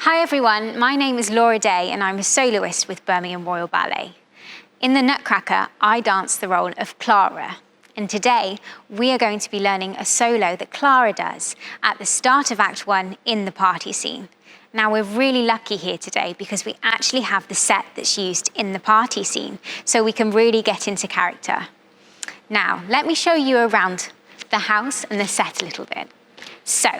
Hi everyone, my name is Laura Day and I'm a soloist with Birmingham Royal Ballet. In the Nutcracker, I dance the role of Clara. And today, we are going to be learning a solo that Clara does at the start of Act 1 in the party scene. Now, we're really lucky here today because we actually have the set that's used in the party scene, so we can really get into character. Now, let me show you around the house and the set a little bit. So,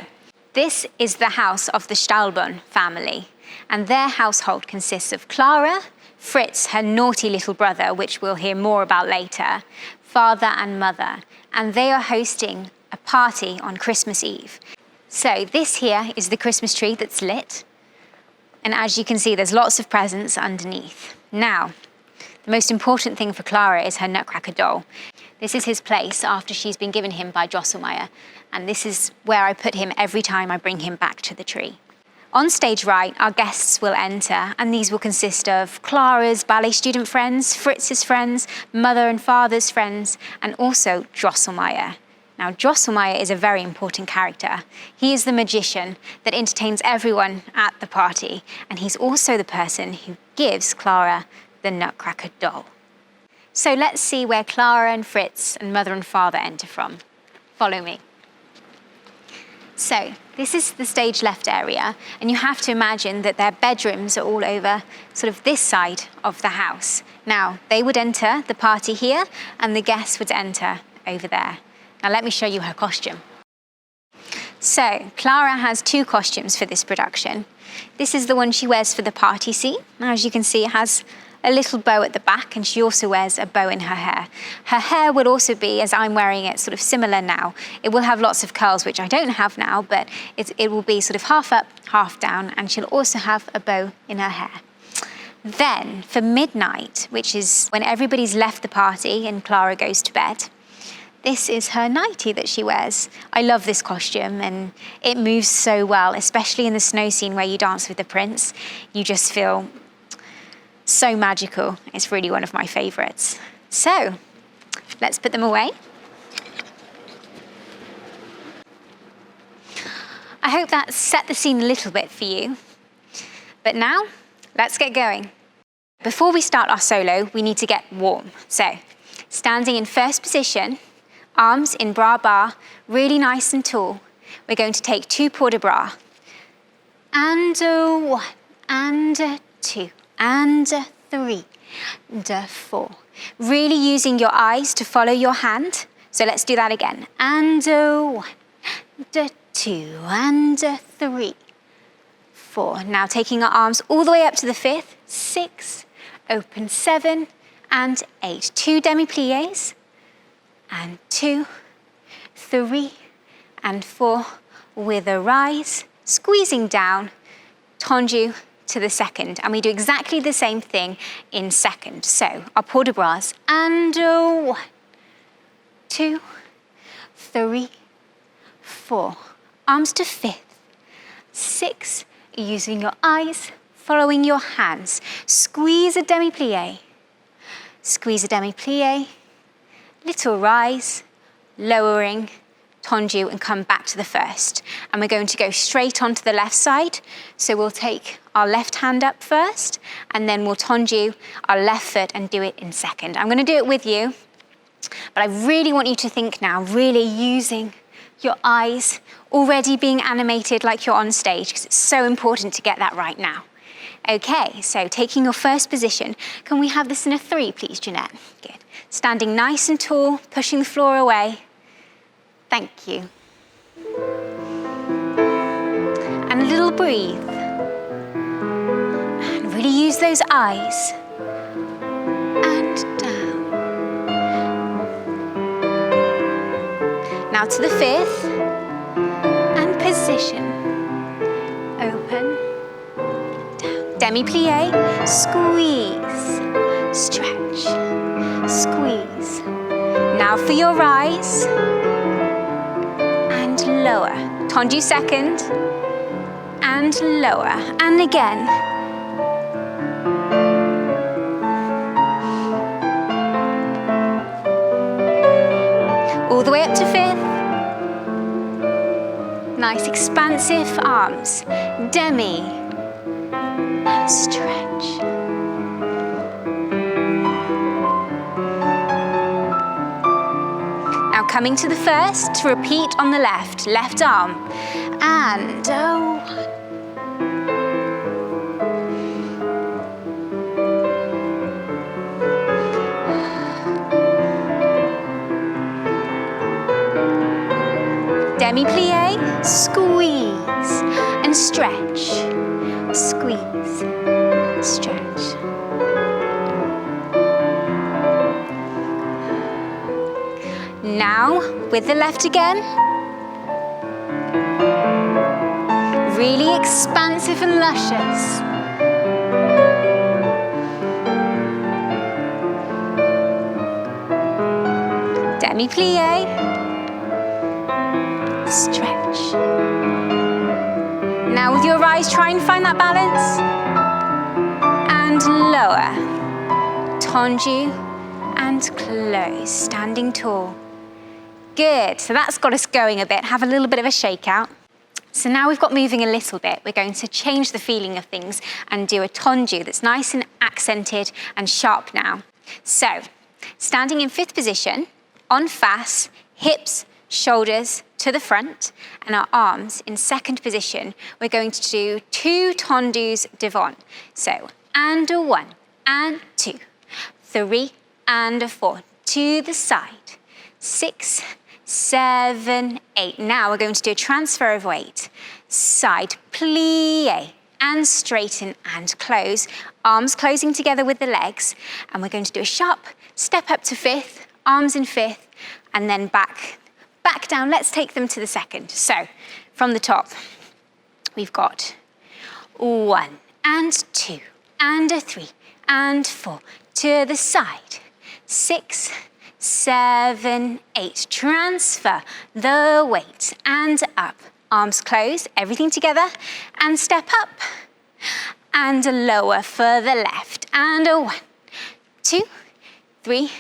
this is the house of the Stahlborn family, and their household consists of Clara, Fritz, her naughty little brother, which we'll hear more about later, father and mother, and they are hosting a party on Christmas Eve. So this here is the Christmas tree that's lit, and as you can see, there's lots of presents underneath. Now, the most important thing for Clara is her Nutcracker doll. This is his place after she's been given him by Drosselmeyer, and this is where I put him every time I bring him back to the tree. On stage right, our guests will enter, and these will consist of Clara's ballet student friends, Fritz's friends, mother and father's friends, and also Drosselmeyer. Now, Drosselmeyer is a very important character. He is the magician that entertains everyone at the party, and he's also the person who gives Clara the Nutcracker doll. So let's see where Clara and Fritz and mother and father enter from. Follow me. So this is the stage left area, and you have to imagine that their bedrooms are all over sort of this side of the house. Now, they would enter the party here, and the guests would enter over there. Now let me show you her costume. So Clara has two costumes for this production. This is the one she wears for the party scene. Now, as you can see, it has a little bow at the back, and she also wears a bow in her hair. Her hair will also be, as I'm wearing it, sort of similar now. It will have lots of curls, which I don't have now, but it will be sort of half up, half down, and she'll also have a bow in her hair. Then, for midnight, which is when everybody's left the party and Clara goes to bed, this is her nightie that she wears. I love this costume, and it moves so well, especially in the snow scene where you dance with the prince. You just feel so magical. It's really one of my favorites. So, let's put them away. I hope that set the scene a little bit for you. But now, let's get going. Before we start our solo, we need to get warm. So, standing in first position, arms in bras bar, really nice and tall. We're going to take 2 port de bras. And 1, and 2. And 3, and 4. Really using your eyes to follow your hand. So let's do that again. And 1, and 2, and 3, 4. Now taking our arms all the way up to the 5th, 6, open 7, and 8. 2 demi-pliés, and 2, 3, and 4, with a rise, squeezing down, tendu, to the second, and we do exactly the same thing in second. So our port de bras, and 1, 2, 3, 4. Arms to 5th, 6, using your eyes, following your hands. Squeeze a demi-plié, little rise, lowering, tendu, and come back to the first. And we're going to go straight onto the left side. So we'll take our left hand up first, and then we'll tendu our left foot and do it in second. I'm going to do it with you, but I really want you to think now, really using your eyes, already being animated like you're on stage, because it's so important to get that right now. Okay, so taking your first position, can we have this in a 3, please, Jeanette? Good. Standing nice and tall, pushing the floor away. Thank you. And a little breathe. And really use those eyes. And down. Now to the 5th. And position. Open. Down. Demi-plié. Squeeze. Stretch. Squeeze. Now for your rise. Lower, tendu second, and lower, and again. All the way up to 5th. Nice expansive arms. Demi, stretch. Now coming to the first, to repeat on the left arm, and demi-plie, squeeze and stretch, squeeze, stretch. Now with the left again, really expansive and luscious. Demi-plie, stretch. Now with your eyes, try and find that balance. And lower, tendu and close, standing tall. Good, so that's got us going a bit. Have a little bit of a shakeout. So now we've got moving a little bit, we're going to change the feeling of things and do a tendu that's nice and accented and sharp now. So, standing in fifth position, en face, hips, shoulders to the front, and our arms in second position, we're going to do 2 tendus devant. So, and a 1, and 2, 3, and a 4, to the side, 6, 7, 8. Now we're going to do a transfer of weight. Side, plie, and straighten and close. Arms closing together with the legs. And we're going to do a sharp step up to fifth, arms in fifth, and then back down. Let's take them to the second. So, from the top, we've got 1, and 2, and a 3, and 4. To the side, 6, 7, 8. Transfer the weight and up. Arms closed, everything together, and step up. And lower for the left. And a 1, 2, 3,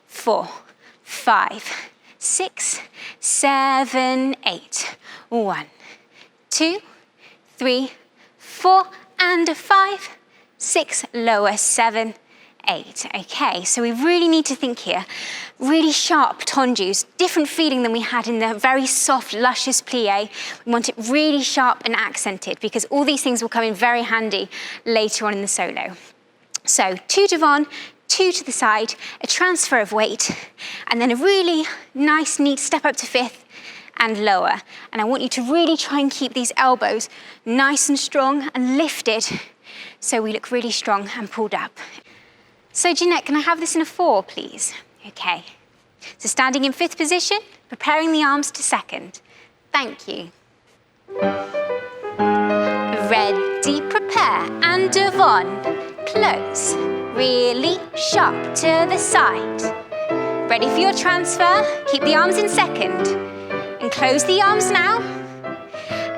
4, 5, 6, 7, 8. 1, 2, 3, 4, and a 5, 6, lower, 7, 8. Okay, so we really need to think here. Really sharp tendus, different feeling than we had in the very soft, luscious plie. We want it really sharp and accented because all these things will come in very handy later on in the solo. So 2 devant, 2 to the side, a transfer of weight, and then a really nice, neat step up to fifth and lower. And I want you to really try and keep these elbows nice and strong and lifted so we look really strong and pulled up. So Jeanette, can I have this in a 4, please? Okay. So standing in fifth position, preparing the arms to second. Thank you. Ready, prepare, and devant. Close. Really sharp to the side. Ready for your transfer? Keep the arms in second. And close the arms now.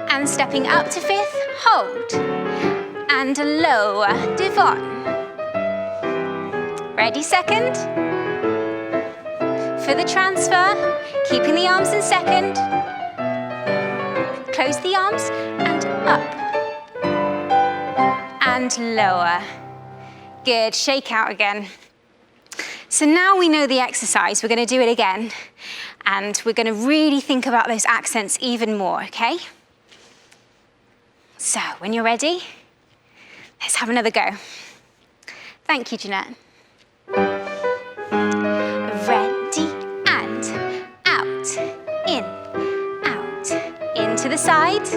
And stepping up to fifth, hold. And lower, devant. Ready, second? For the transfer, keeping the arms in second. Close the arms and up. And lower. Good, shake out again. So now we know the exercise, we're gonna do it again. And we're gonna really think about those accents even more, okay? So, when you're ready, let's have another go. Thank you, Jeanette. Ready, and out, into the side.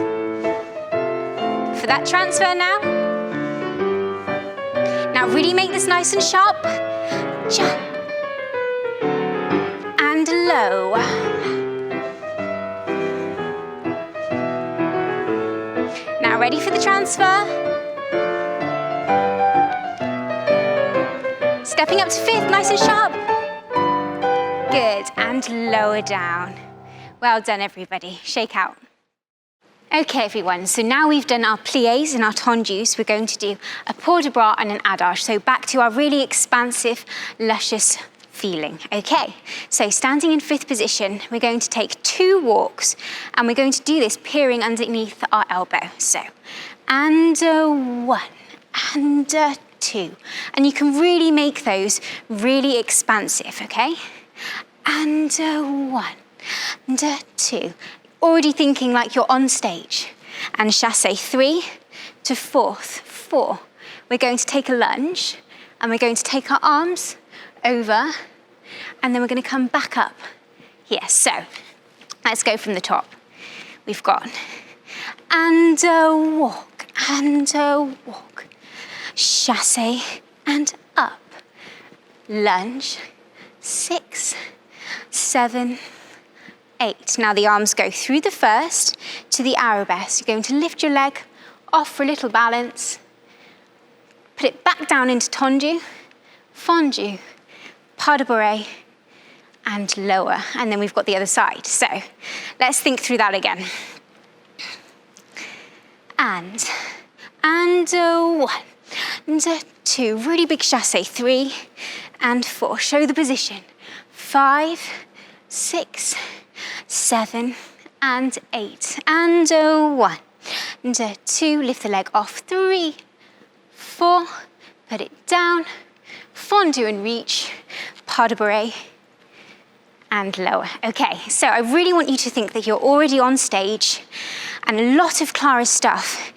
For that transfer now. Now really make this nice and sharp. Jump. And low. Now ready for the transfer. Stepping up to fifth, nice and sharp. Good, and lower down. Well done, everybody. Shake out. Okay, everyone, so now we've done our pliés and our tendus, we're going to do a port de bras and an adage. So back to our really expansive, luscious feeling. Okay, so standing in fifth position, we're going to take 2 walks, and we're going to do this peering underneath our elbow. So, and 1, and 2. And you can really make those really expansive, okay? And 1, and 2. Already thinking like you're on stage. And chassé 3 to 4th, 4. We're going to take a lunge, and we're going to take our arms over, and then we're going to come back up here. So let's go from the top. We've got and walk, and walk, chassé and up, lunge, 6, 7, 8. Now the arms go through the first to the arabesque. You're going to lift your leg off for a little balance, put it back down into tendu, fondu, pas de bourrée, and lower. And then we've got the other side. So let's think through that again. And 1, and 2, really big chassé, 3 and 4. Show the position. 5, 6, 7 and 8. And 1, and 2, lift the leg off, 3, 4, put it down, fondu and reach, pas de bourrée, and lower. Okay, so I really want you to think that you're already on stage, and a lot of Clara's stuff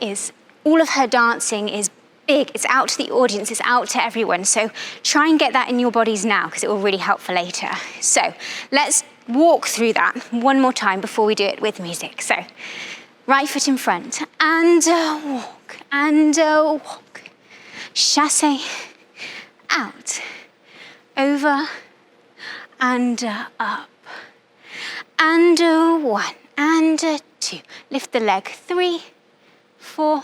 is, all of her dancing is big, it's out to the audience, it's out to everyone. So try and get that in your bodies now, because it will really help for later. So let's walk through that one more time before we do it with music. So right foot in front, and walk, and walk. Chassé, out, over, and up. And 1, and 2. Lift the leg, 3, 4,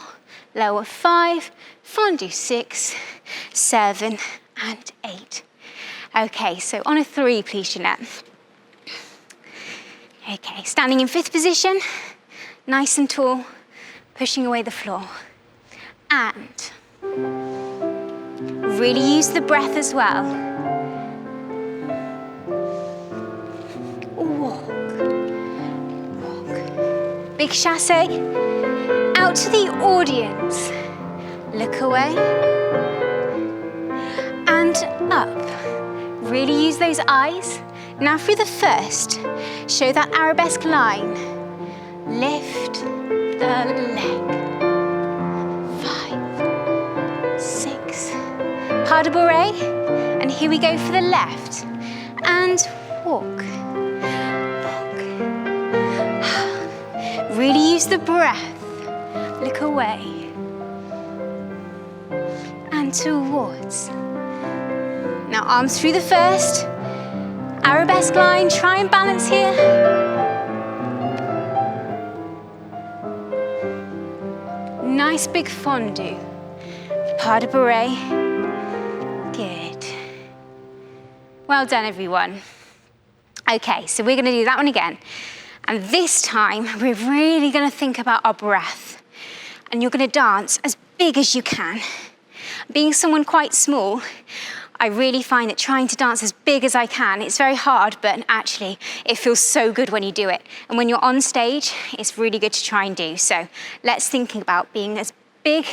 lower 5, fondu 6, 7, and 8. Okay, so on a 3, please, Jeanette. Okay, standing in 5th position, nice and tall, pushing away the floor. And really use the breath as well. Walk, walk. Big chassé, out to the audience. Look away. And up. Really use those eyes. Now through the first, show that arabesque line. Lift the leg. 5, 6, pas de bourrée. And here we go for the left. And walk, walk. Really use the breath. Look away. And towards. Now arms through the first. Arabesque line, try and balance here. Nice big fondu. Pas de bourrée. Good. Well done, everyone. Okay, so we're going to do that one again. And this time, we're really going to think about our breath. And you're going to dance as big as you can. Being someone quite small, I really find that trying to dance as big as I can, it's very hard, but actually it feels so good when you do it. And when you're on stage, it's really good to try and do. So let's think about being as big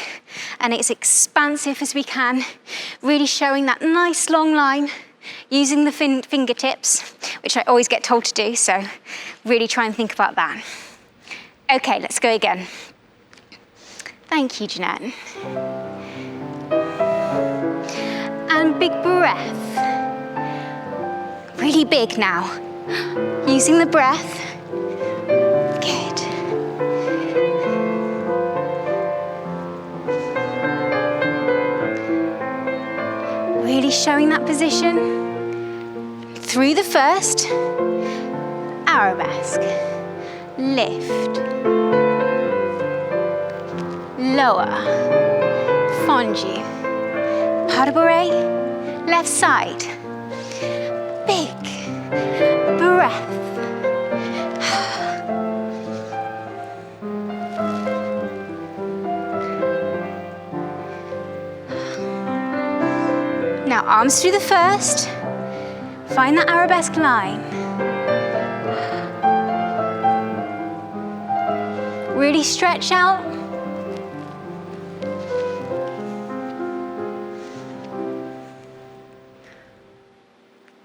and as expansive as we can, really showing that nice long line, using the fingertips, which I always get told to do, so really try and think about that. Okay, let's go again. Thank you, Jeanette. And big breath. Really big now. Using the breath. Good. Really showing that position. Through the first. Arabesque. Lift. Lower. Fondu. Pas de bourrée, left side. Big breath. Now arms through the first. Find that arabesque line. Really stretch out.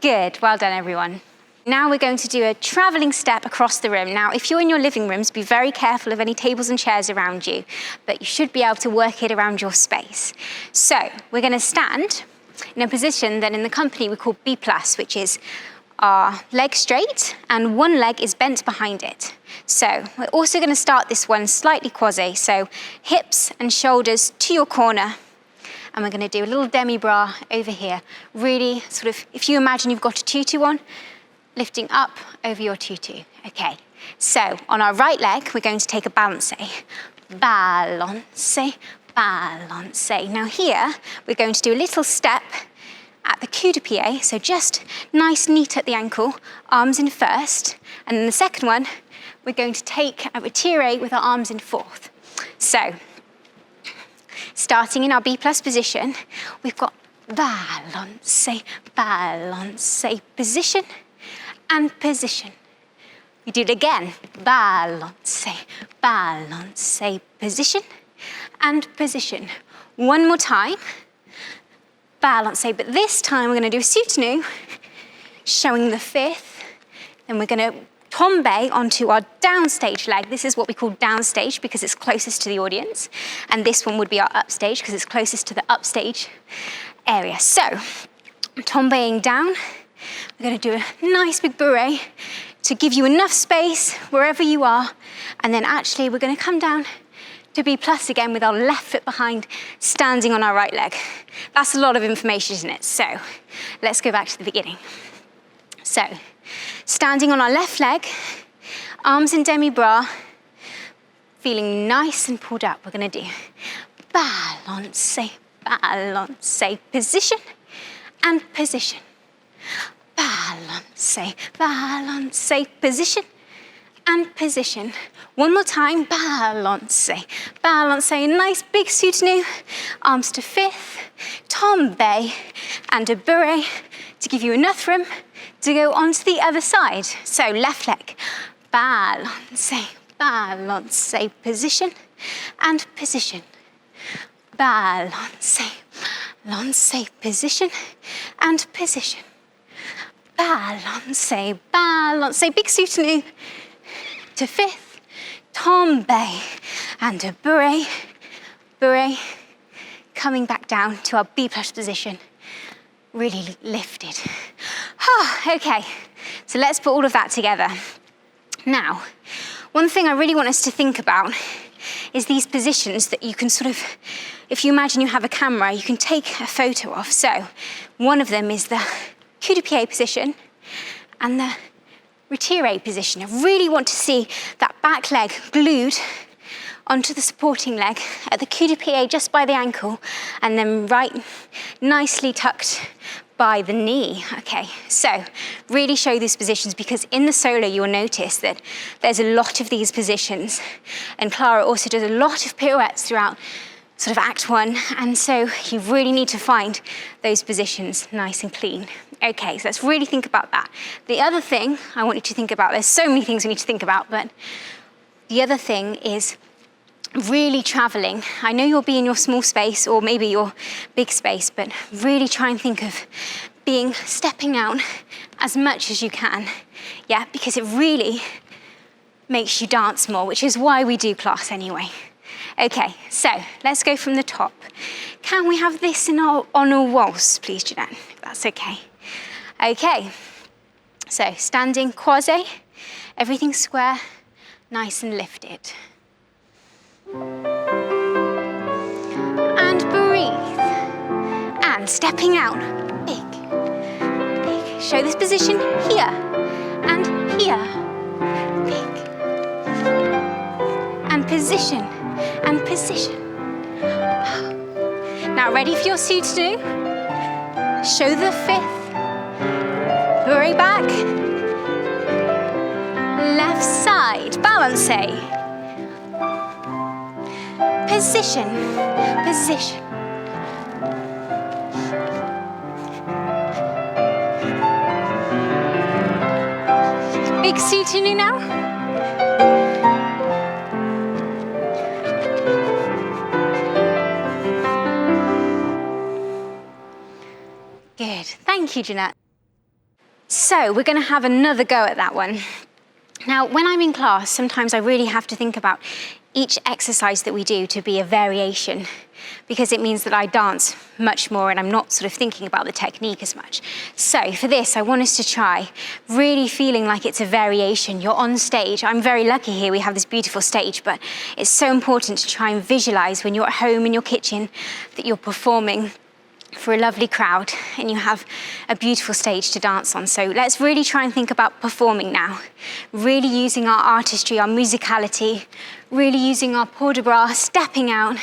Good, well done everyone. Now we're going to do a traveling step across the room. Now, if you're in your living rooms, be very careful of any tables and chairs around you, but you should be able to work it around your space. So we're going to stand in a position that in the company we call B+, which is our leg straight and one leg is bent behind it. So we're also going to start this one slightly quasi, so hips and shoulders to your corner. And we're going to do a little demi-bras over here. Really sort of, if you imagine you've got a tutu on, lifting up over your tutu. Okay, so on our right leg, we're going to take a balance. Balance, balance. Now here, we're going to do a little step at the cul de pied, so just nice, neat at the ankle, arms in first. And then the second one, we're going to take a retire with our arms in fourth. So, starting in our B+ position, we've got balance, balance, position, and position. We do it again, balance, balance, position, and position. One more time, balance, but this time we're going to do a soutenu, showing the fifth, then we're going to tombe onto our downstage leg. This is what we call downstage because it's closest to the audience, and this one would be our upstage because it's closest to the upstage area. So, tombeing down, we're going to do a nice big bourrée to give you enough space wherever you are, and then actually we're going to come down to B+ again with our left foot behind, standing on our right leg. That's a lot of information, isn't it? So let's go back to the beginning. So standing on our left leg, arms in demi-bras, feeling nice and pulled up. We're going to do balance, balance, position and position. Balance, balance, position and position. One more time, balance, balance, nice big soutenu, arms to fifth, tombe, and a bourrée to give you enough room to go onto the other side. So left leg, balance, balance, position and position. Balance, balance, position and position. Balance, balance, big soutenu to fifth, tombe, and a bourrée, bourrée, coming back down to our B+ position, really lifted. Okay, so let's put all of that together. Now, one thing I really want us to think about is these positions that you can sort of, if you imagine you have a camera, you can take a photo of. So one of them is the cul de pied position and the retire position. I really want to see that back leg glued onto the supporting leg at the cul de pied just by the ankle, and then right nicely tucked by the knee. Okay, so really show these positions because in the solo you'll notice that there's a lot of these positions, and Clara also does a lot of pirouettes throughout sort of act one, and so you really need to find those positions nice and clean. Okay, so let's really think about that. The other thing I want you to think about, there's so many things we need to think about, but the other thing is really traveling. I know you'll be in your small space or maybe your big space, but really try and think of stepping out as much as you can, yeah, because it really makes you dance more, which is why we do class anyway. Okay, so let's go from the top. Can we have this in our on a waltz, please, Jeanette, if that's okay? Okay, so standing quasi, everything square, nice and lifted. And breathe. And stepping out, big, big. Show this position here and here, big. And position. And position. Now ready for your soutenu? Show the fifth. Bourrée back. Left side. Balance. Position. Position. Big soutenu now. Good, thank you, Jeanette. So we're going to have another go at that one. Now, when I'm in class, sometimes I really have to think about each exercise that we do to be a variation, because it means that I dance much more and I'm not sort of thinking about the technique as much. So for this, I want us to try really feeling like it's a variation. You're on stage. I'm very lucky here, we have this beautiful stage, but it's so important to try and visualize when you're at home in your kitchen that you're performing for a lovely crowd and you have a beautiful stage to dance on. So let's really try and think about performing now, really using our artistry, our musicality, really using our port de bras, stepping out,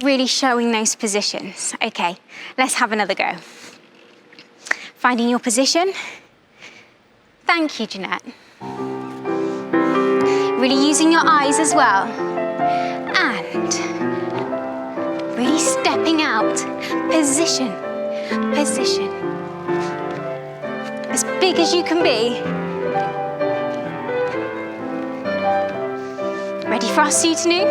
really showing those positions. Okay, let's have another go. Finding your position. Thank you, Jeanette. Really using your eyes as well. And really stepping out, position, position. As big as you can be. Ready for our soutenu?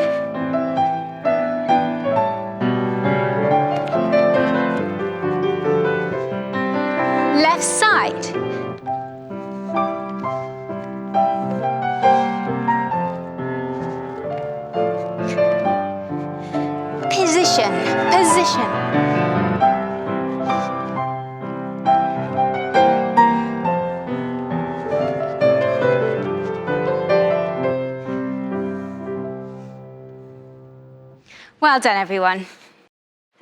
Left side. Position, position. Well done, everyone.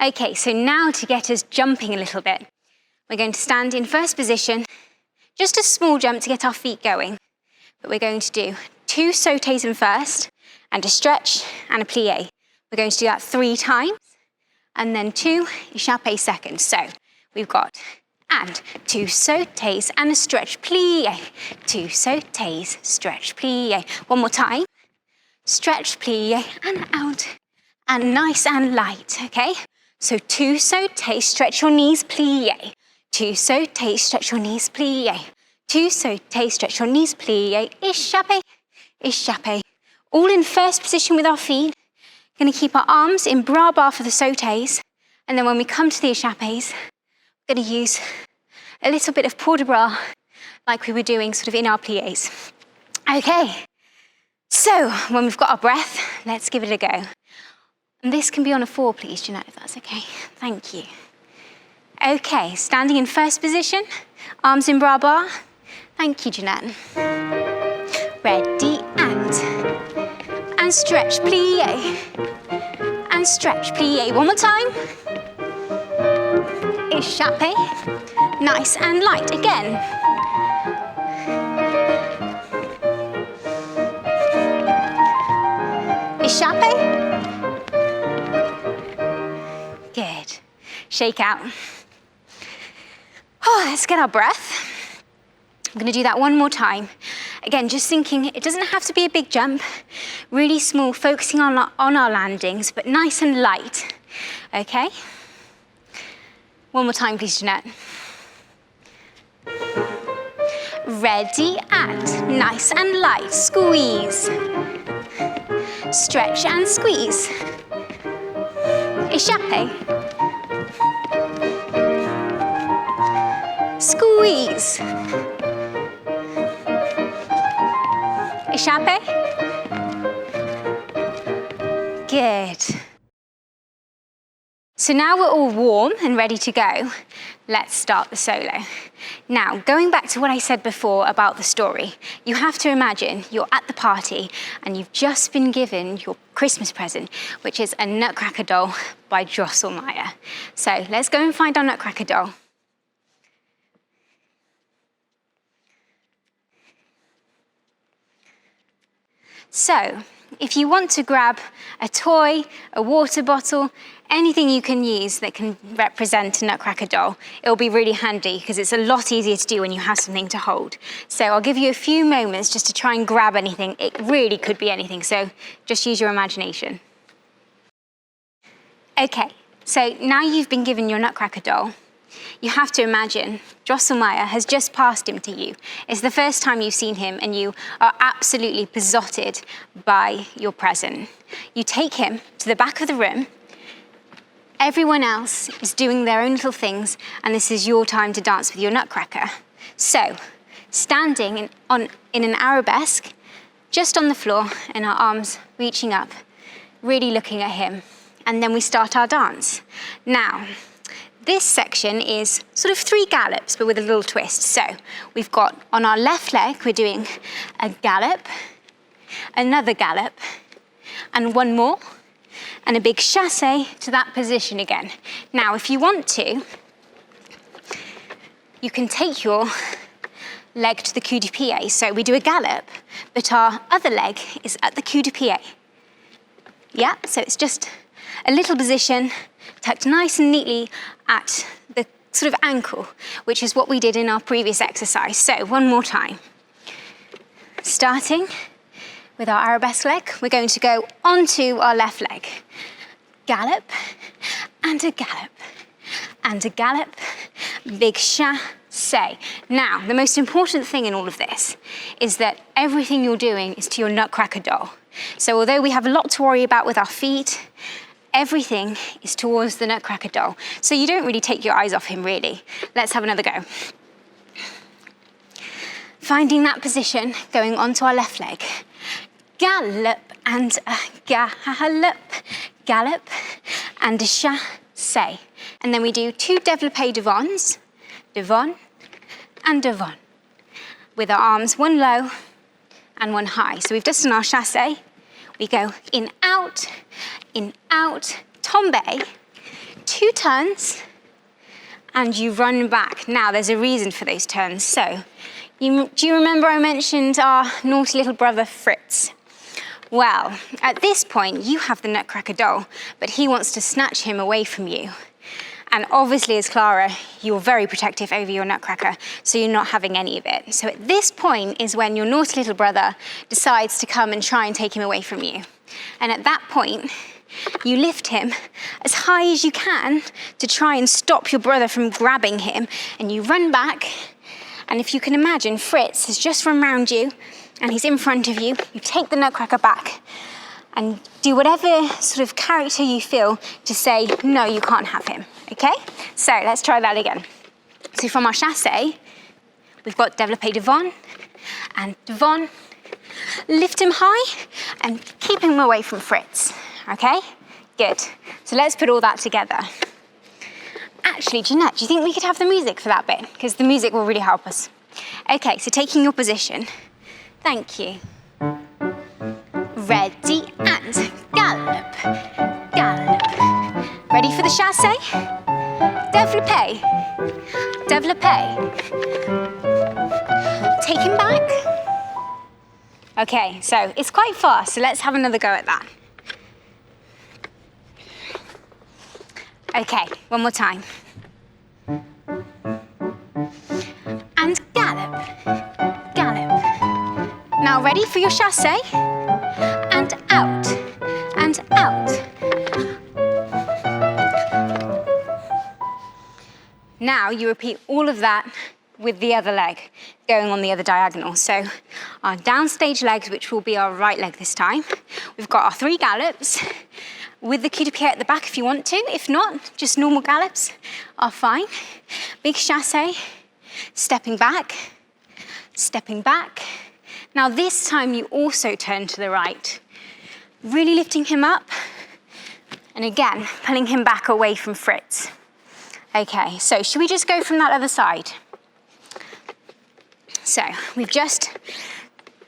Okay, so now to get us jumping a little bit, we're going to stand in first position, just a small jump to get our feet going, but we're going to do 2 sautés in first, and a stretch and a plie. We're going to do that 3 times, and then 2 échappés second. So we've got, and 2 sautés and a stretch plie. 2 sautés, stretch plie. One more time. Stretch plie and out. And nice and light, okay? So 2 sautés, stretch your knees, plie. 2 sautés, stretch your knees, plie. 2 sautés, stretch your knees, plie. Échappé, échappé. All in first position with our feet. Going to keep our arms in bras bar for the sautés, and then when we come to the échappés, we're going to use a little bit of port de bras like we were doing sort of in our pliés. Okay, so when we've got our breath, let's give it a go. And this can be on a 4, please, Jeanette, if that's okay. Thank you. Okay, standing in first position, arms in bras bar. Thank you, Jeanette. Ready, and stretch, plie, and stretch, plie. One more time. Échappé, nice and light again. Échappé. Good. Shake out. Oh, let's get our breath. I'm going to do that one more time. Again, just thinking, it doesn't have to be a big jump, really small, focusing on our landings, but nice and light, okay? One more time, please, Jeanette. Ready, and nice and light, squeeze. Stretch and squeeze. Échappé. Squeeze. Échappé. Good. So now we're all warm and ready to go. Let's start the solo. Now, going back to what I said before about the story, you have to imagine you're at the party and you've just been given your Christmas present, which is a Nutcracker doll by Drosselmeyer. So let's go and find our Nutcracker doll. So, if you want to grab a toy, a water bottle, anything you can use that can represent a Nutcracker doll, it'll be really handy because it's a lot easier to do when you have something to hold. So I'll give you a few moments just to try and grab anything. It really could be anything, so just use your imagination. Okay, so now you've been given your Nutcracker doll. You have to imagine Drosselmeyer has just passed him to you. It's the first time you've seen him and you are absolutely besotted by your present. You take him to the back of the room. Everyone else is doing their own little things and this is your time to dance with your Nutcracker. So, standing in an arabesque, just on the floor, and our arms reaching up, really looking at him. And then we start our dance. Now, this section is sort of 3 gallops, but with a little twist. So, we've got, on our left leg, we're doing a gallop, another gallop, and one more, and a big chassé to that position again. Now, if you want to, you can take your leg to the cul de pied. So we do a gallop, but our other leg is at the cul de pied. Yeah, so it's just a little position tucked nice and neatly at the sort of ankle, which is what we did in our previous exercise. So one more time. Starting with our arabesque leg, we're going to go onto our left leg. Gallop, and a gallop, and a gallop, big chassé. Now, the most important thing in all of this is that everything you're doing is to your Nutcracker doll. So although we have a lot to worry about with our feet, everything is towards the Nutcracker doll. So you don't really take your eyes off him, really. Let's have another go. Finding that position, going onto our left leg. Gallop and a gallop, gallop and a chassé. And then we do 2 développé devants, devant and devant, with our arms one low and one high. So we've just done our chassé. We go in, out, tombé, 2 turns, and you run back. Now, there's a reason for those turns. So, do you remember I mentioned our naughty little brother, Fritz? Well, at this point, you have the Nutcracker doll, but he wants to snatch him away from you. And obviously, as Clara, you're very protective over your Nutcracker, so you're not having any of it. So at this point is when your naughty little brother decides to come and try and take him away from you. And at that point, you lift him as high as you can to try and stop your brother from grabbing him, and you run back. And if you can imagine, Fritz has just run round you, and he's in front of you. You take the Nutcracker back and do whatever sort of character you feel to say, no, you can't have him, okay? So let's try that again. So from our chassé, we've got développé devant and devant. Lift him high and keep him away from Fritz, okay? Good. So let's put all that together. Actually, Jeanette, do you think we could have the music for that bit? Because the music will really help us. Okay, so taking your position. Thank you. Ready and gallop, gallop. Ready for the chassé? Développé, développé. Take him back. Okay, so it's quite fast, so let's have another go at that. Okay, one more time. And gallop, gallop. Now ready for your chassé? And out, and out. Now you repeat all of that with the other leg, going on the other diagonal. So our downstage legs, which will be our right leg this time. We've got our 3 gallops with the cul de pied at the back if you want to. If not, just normal gallops are fine. Big chassé, stepping back, stepping back. Now this time you also turn to the right, really lifting him up, and again, pulling him back away from Fritz. Okay, so should we just go from that other side? So we've just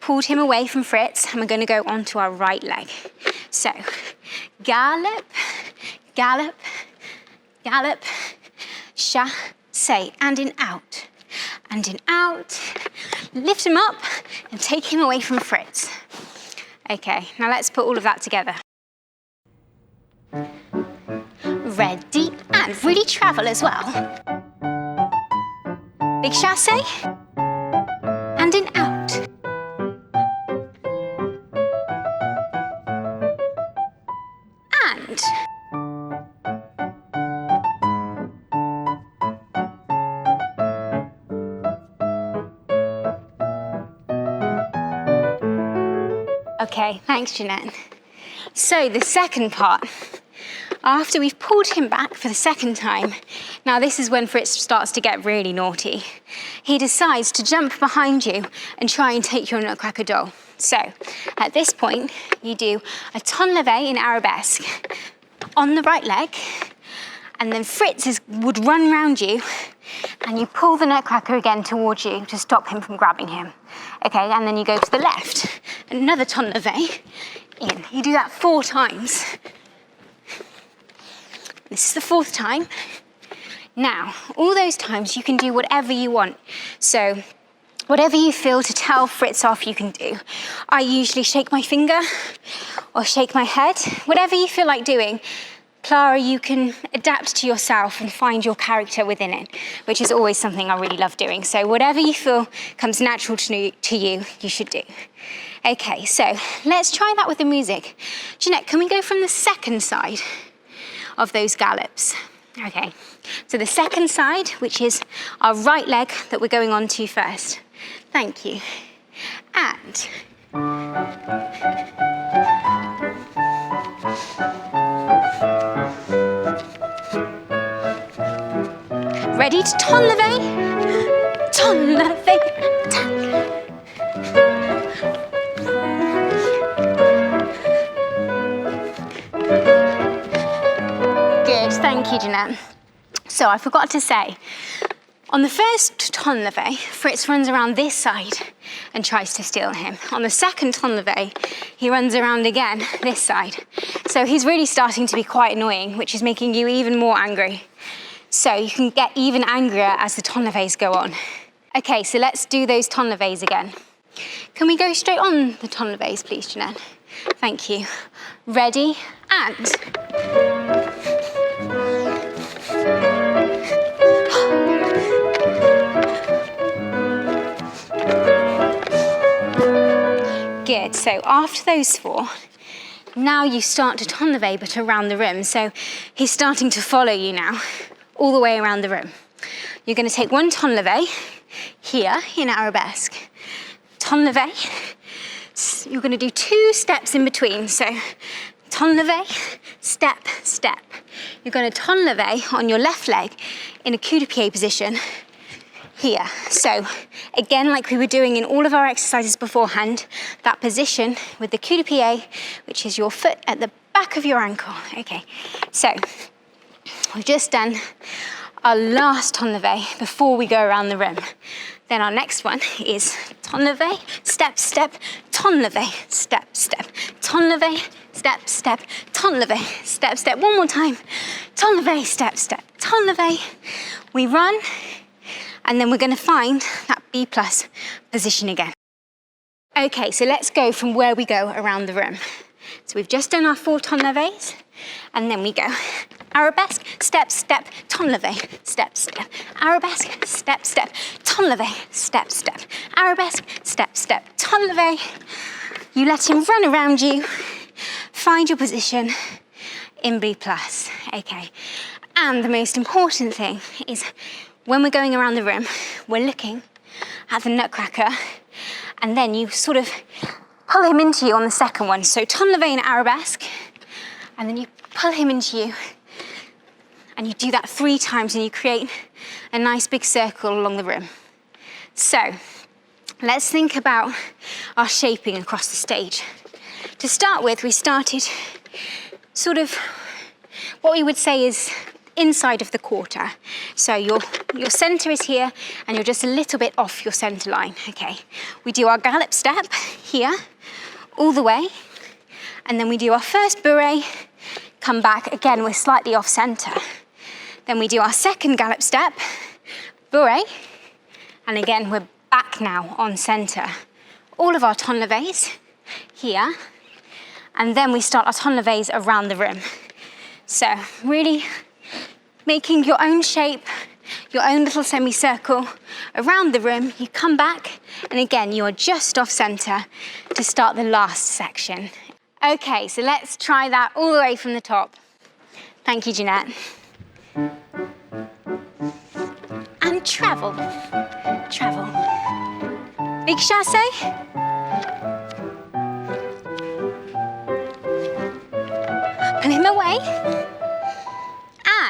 pulled him away from Fritz, and we're going to go onto our right leg. So gallop, gallop, gallop, chassé, and in, out, and in, out. Lift him up and take him away from Fritz. Okay, now let's put all of that together. Ready, and really travel as well. Big chassé, and in, out. And. Okay, thanks, Jeanette. So the second part After we've pulled him back for the second time, now this is when Fritz starts to get really naughty. He decides to jump behind you and try and take your Nutcracker doll. So at this point, you do a ton levee in arabesque on the right leg, and then Fritz would run round you and you pull the Nutcracker again towards you to stop him from grabbing him. Okay, and then you go to the left, another ton levee in. You do that 4 times. This is the 4th time. Now, all those times you can do whatever you want. So whatever you feel to tell Fritz off, you can do. I usually shake my finger or shake my head. Whatever you feel like doing, Clara, you can adapt to yourself and find your character within it, which is always something I really love doing. So whatever you feel comes natural to you, you should do. Okay, so let's try that with the music. Jeanette, can we go from the second side of those gallops? Okay, so the second side, which is our right leg that we're going on to first. Thank you. And ready to ton levee? Ton levee. Good, thank you, Jeanette. So I forgot to say, on the first ton levee, Fritz runs around this side and tries to steal him. On the second ton levee, he runs around again this side. So he's really starting to be quite annoying, which is making you even more angry. So you can get even angrier as the ton levees go on. Okay, so let's do those ton levees again. Can we go straight on the ton levees, please, Jeanette? Thank you. Ready, and good. So after those 4, now you start to ton levee, but around the room. So he's starting to follow you now, all the way around the room. You're going to take 1 ton levee here in arabesque. Ton levee. You're going to do 2 steps in between. So ton levee, step, step. You're going to ton levee on your left leg in a coup-de-pied position here. So again, like we were doing in all of our exercises beforehand, that position with the coup-de-pied, which is your foot at the back of your ankle. Okay, so we've just done our last ton levee before we go around the room. Then our next one is ton levee, step, step, ton levee, step, step, ton levee, step, step, ton levee, step, step. One more time. Ton levee, step, step, ton levee. We run, and then we're going to find that B+ position again. Okay, so let's go from where we go around the room. So we've just done our 4 ton levees, and then we go arabesque, step, step, ton levee, step, step, arabesque, step, step, ton levee, step, step, arabesque, step, step, ton levee. You let him run around you, find your position in B+. Okay, and the most important thing is when we're going around the room, we're looking at the Nutcracker, and then you sort of pull him into you on the second one. So ton levee in arabesque, and then you pull him into you, and you do that 3 times, and you create a nice big circle along the room. So let's think about our shaping across the stage. To start with, we started sort of what we would say is inside of the quarter. So your center is here, and you're just a little bit off your center line. Okay, we do our gallop step here, all the way, and then we do our first bourrée, come back, again, we're slightly off center. Then we do our second gallop step, bourrée, and again, we're back now on center. All of our ton levees here, and then we start our ton levees around the room. So really making your own shape, your own little semicircle around the room. You come back, and again, you are just off center to start the last section. Okay, so let's try that all the way from the top. Thank you, Jeanette. And travel, travel. Big chassé. Pull him away.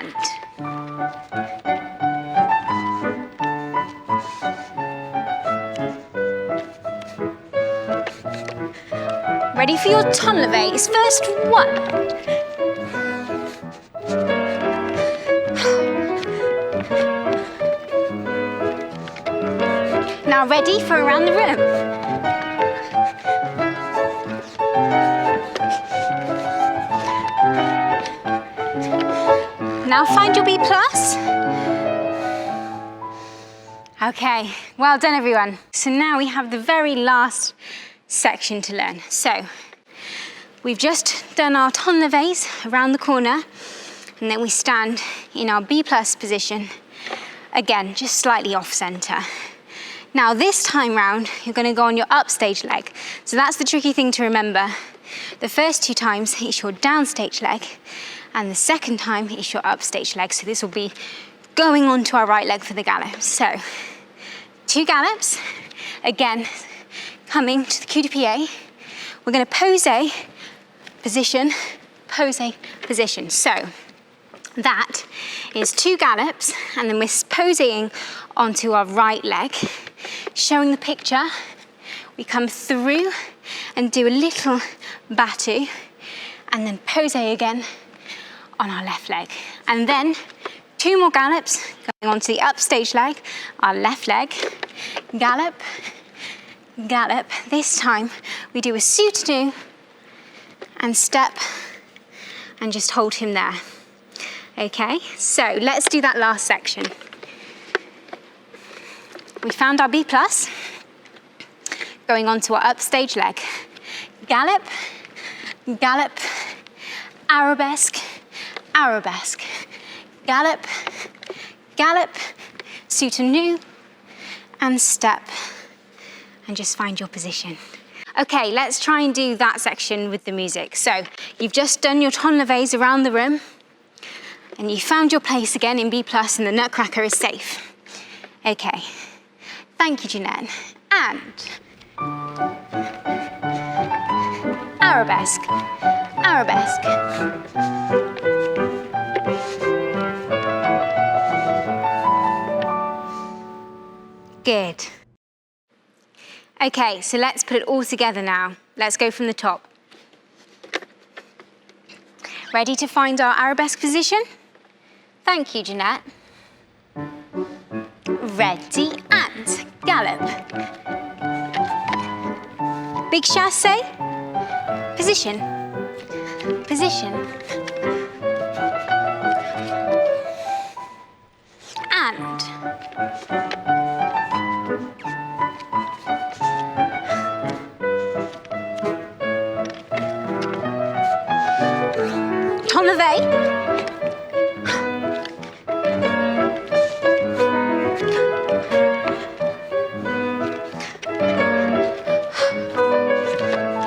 and. Ready for your ton levays. First one. Now ready for around the room. Now find your B+. Okay, well done everyone. So now we have the very last section to learn. So we've just done our ton levays around the corner, and then we stand in our B+ position, again, just slightly off center. Now this time round, you're going to go on your upstage leg. So that's the tricky thing to remember. The first 2 times it's your downstage leg, and the second time it's your upstage leg. So this will be going onto our right leg for the gallop. So 2 gallops, again, coming to the coup de pied. We're going to pose, position, pose, position. So that is 2 gallops, and then we're posing onto our right leg, showing the picture. We come through and do a little batu, and then pose again on our left leg. And then 2 more gallops going onto the upstage leg, our left leg, gallop, gallop. This time we do a soutenu and step and just hold him there. Okay, so let's do that last section. We found our B+, going onto our upstage leg. Gallop, gallop, arabesque, arabesque. Gallop, gallop, soutenu, and step, and just find your position. Okay, let's try and do that section with the music. So you've just done your ton levays around the room, and you found your place again in B+, and the Nutcracker is safe. Okay, thank you, Jeanette. And arabesque, arabesque. Good. Okay, so let's put it all together now. Let's go from the top. Ready to find our arabesque position? Thank you, Jeanette. Ready and gallop. Big chassé. Position. Position. And. Ton levée.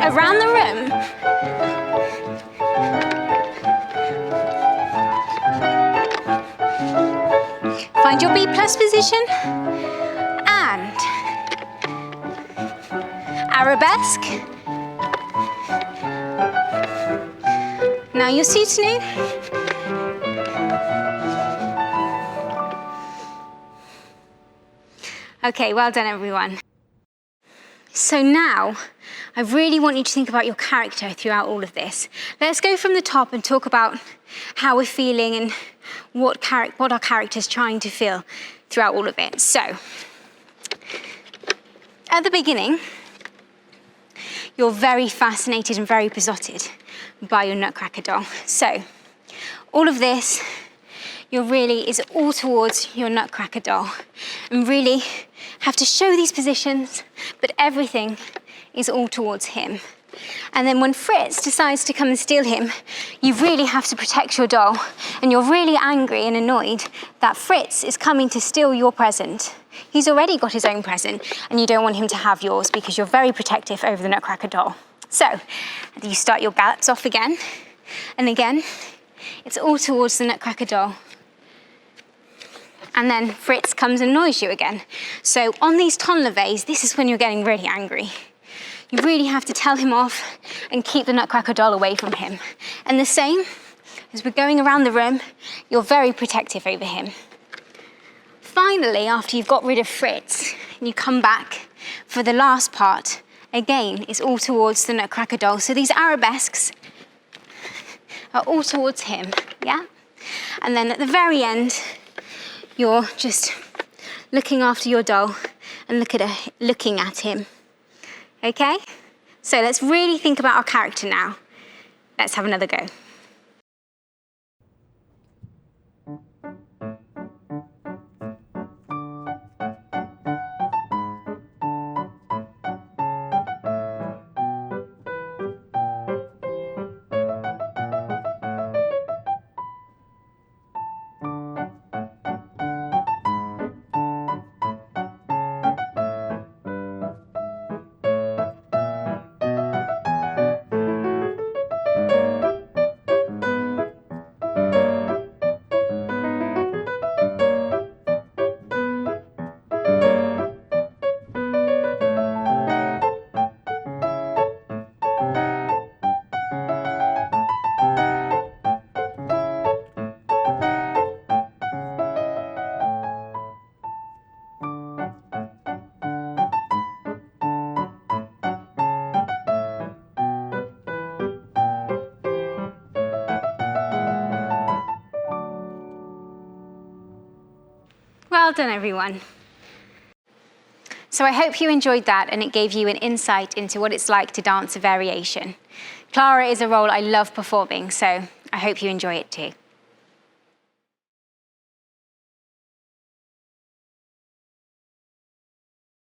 Around the room. Find your B+ position and arabesque. Now your soutenu. Okay, well done everyone. So now, I really want you to think about your character throughout all of this. Let's go from the top and talk about how we're feeling and what our character's trying to feel throughout all of it. So, at the beginning, you're very fascinated and very besotted by your Nutcracker doll. So, all of this, is all towards your Nutcracker doll. And really have to show these positions, but everything is all towards him. And then when Fritz decides to come and steal him, you really have to protect your doll, and you're really angry and annoyed that Fritz is coming to steal your present. He's already got his own present, and you don't want him to have yours because you're very protective over the Nutcracker doll. So, you start your gallops off again, and again, it's all towards the Nutcracker doll. And then Fritz comes and annoys you again. So on these ton levays, this is when you're getting really angry. You really have to tell him off and keep the Nutcracker doll away from him. And the same As we're going around the room, you're very protective over him. Finally, after you've got rid of Fritz, and you come back for the last part, again, it's all towards the Nutcracker doll. So these arabesques are all towards him, yeah? And then at the very end, you're just looking after your doll and looking at him, okay? So let's really think about our character now. Let's have another go. Well done, everyone. So I hope you enjoyed that and it gave you an insight into what it's like to dance a variation. Clara is a role I love performing, so I hope you enjoy it too.